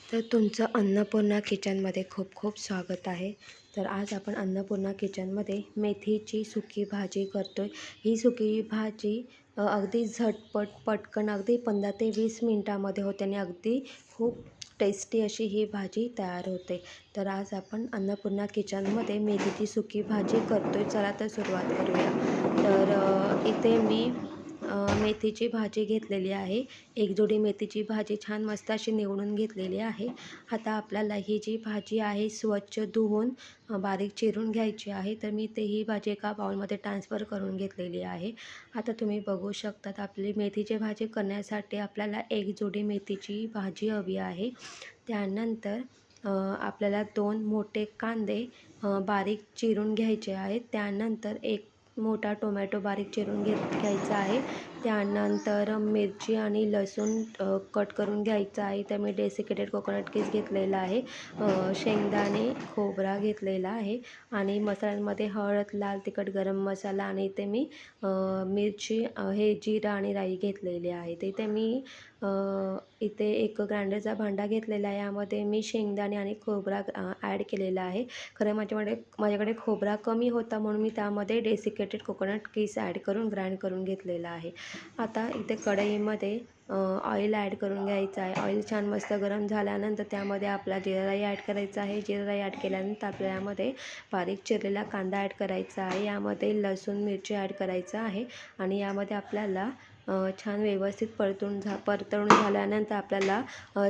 तर तुमचं अन्नपूर्णा किचनमध्ये खूप खूप स्वागत आहे। तर आज आपण अन्नपूर्णा किचनमध्ये मेथीची सुकी भाजी करतोय। ही सुकी भाजी अगदी झटपट पटकन अगदी 15 ते 20 मिनिटामध्ये होते आणि अगदी खूप टेस्टी अशी ही भाजी तयार होते। तर आज आपण अन्नपूर्णा किचनमध्ये मेथीची सुकी भाजी करतोय। चला तर सुरुवात करूया। तर इथे मी मेथीची भाजी घेतलेली आहे। एक जोडी मेथीची भाजी छान मस्त अशी निवडून घेतलेली आहे। आता आपल्याला ही जी भाजी आहे स्वच्छ धुवून बारीक चिरून घ्यायची आहे। तर मी ही भाजी एका बाउलमध्ये ट्रान्सफर करून घेतलेली आहे। आता तुम्ही बघू शकतात आपली मेथीची भाजी करण्यासाठी आपल्याला एक जोडी मेथीची भाजी हवी आहे। त्यानंतर आपल्याला 2 मोठे कांदे बारीक चिरून घ्यायचे आहेत। त्यानंतर एक मोठा टोमॅटो बारीक चिरून घ्यायचा आहे। त्यानंतर मिरची आणि लसूण कट करून घ्यायचा आहे। तर मी डेसिकेटेड कोकोनट कीस घेतलेला आहे। शेंगदाणे खोबरा घेतलेला आहे आणि मसाल्यांमध्ये हळद, लाल तिखट, गरम मसाला आणि इथे मी मिरची हे जिरा आणि राई घेतलेली आहे। इथे मी इथे एक ग्राइंडरचा भांडा घेतलेला आहे। यामध्ये मी शेंगदाणे आणि खोबरा ॲड केलेला आहे। खरं माझ्याकडे खोबरा कमी होता म्हणून मी त्यामध्ये डेसिकेटेड कोकोनट कीस ॲड करून ग्राइंड करून घेतलेला आहे। आता इथे कढईमध्ये ऑइल ॲड करून घ्यायचं आहे। ऑइल छान मस्त गरम झाल्यानंतर त्यामध्ये आपला जिरा राई ॲड करायचा आहे। जिरा राई ॲड केल्यानंतर आपल्याला यामध्ये बारीक चिरलेला कांदा ॲड करायचा आहे। यामध्ये लसूण मिरची ॲड करायचं आहे आणि यामध्ये आपल्याला छान व्यवस्थित परतवून झाल्यानंतर आपल्याला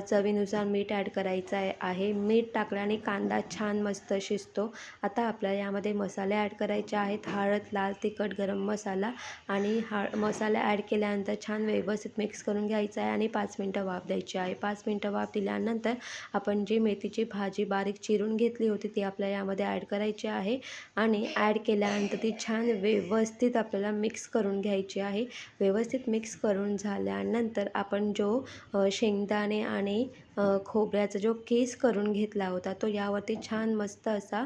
चवीनुसार मीठ ॲड करायचं आहे। मीठ टाकल्याने कांदा छान मस्त शिजतो। आता आपल्याला यामध्ये मसाले ॲड करायचे आहेत। हळद, लाल तिखट, गरम मसाला आणि मसाला ॲड केल्यानंतर छान व्यवस्थित मिक्स करून घ्यायचं आहे आणि 5 मिनटं वाफ द्यायची आहे। 5 मिनटं वाफ दिल्यानंतर आपण जी मेथीची भाजी बारीक चिरून घेतली होती ती आपल्याला यामध्ये ॲड करायची आहे आणि ॲड केल्यानंतर ती छान व्यवस्थित आपल्याला मिक्स करून घ्यायची आहे। व्यवस्थित मिक्स करून झाल्यानंतर आपण जो शेंगदाणे आणि खोबऱ्याचा जो कीस करून घेतला होता तो यावरती छान मस्त असा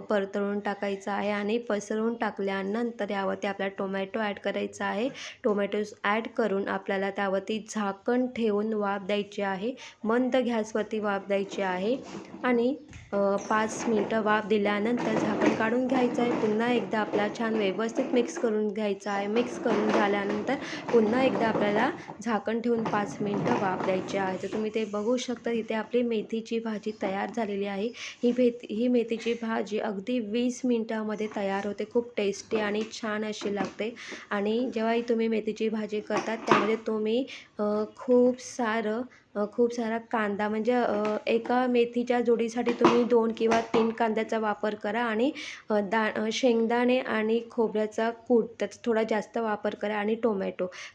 परतवून टाकायचा आहे आणि पसरवून टाकल्यानंतर यावरती आपल्याला टोमॅटो ॲड करायचा आहे। टोमॅटोज ॲड करून आपल्याला त्यावरती झाकण ठेवून वाफ द्यायची आहे। मंद गॅसवरती वाफ द्यायची आहे आणि 5 मिनटं वाफ दिल्यानंतर झाकण काढून घ्यायचं आहे। पुन्हा एकदा आपल्याला छान व्यवस्थित मिक्स करून घ्यायचं आहे। मिक्स करून झाल्यानंतर पुन्हा एकदा आपल्याला झाकण ठेवून 5 मिनटं वाफ द्यायची आहे। तर तुम्ही ते बघू शकता इथे आपली मेथीची भाजी तयार झालेली आहे। ही मेथीची भाजी अगदी 20 मिनटामध्ये तयार होते। खूप टेस्टी आणि छान अशी लागते आणि जेव्हाही तुम्ही मेथीची भाजी करतात त्यामध्ये तुम्ही खूप सारा कांदा म्हणजे एका मेथीच्या जोडीसाठी तुम्ही 2 किंवा 3 कांद्याचा वापर करा आणि शेंगदाणे आणि खोबऱ्याचा कूट त्याचा थोडा जास्त वापर करा आणि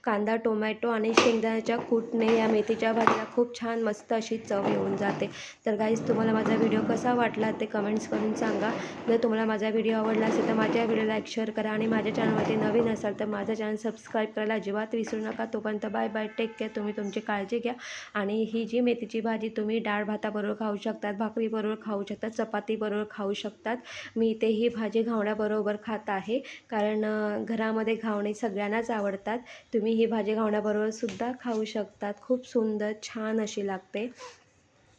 कांदा, टोमॅटो आणि शेंगदाण्याच्या कूटने या मेथीच्या भाजीला खूप छान मस्त अशी चव येऊन जाते। तर गाईज तुम्हाला माझा व्हिडिओ कसा वाटला ते कमेंट्स करून सांगा। जर तुम्हाला माझा व्हिडिओ आवडला असेल तर माझ्या व्हिडिओला लाईक शेअर करा आणि माझ्या चॅनलवरती नवीन असाल तर माझा चॅनल सबस्क्राईब करायला अजिबात विसरू नका। तोपर्यंत बाय बाय, टेक केअर, तुम्ही तुमची काळजी घ्या। आणि ही जी मेथीची भाजी तुम्ही डाळ भाताबरोबर खाऊ शकतात, भाकरीबरोबर खाऊ शकतात, चपातीबरोबर खाऊ शकतात। मी इथे ही भाजी घावण्याबरोबर खात आहे कारण घरामध्ये घावणे सगळ्यांनाच आवडतात। तुम्ही ही भाजी घावण्याबरोबर सुद्धा खाऊ शकतात। खूप सुंदर छान अशी लागते।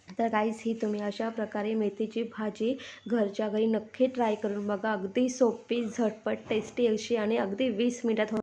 तर गाईस ही तुम्ही अशा प्रकारे मेथीची भाजी घरच्या घरी नक्की ट्राय करून बघा। अगदी सोपी, झटपट, टेस्टी अशी आणि अगदी 20 मिनिटात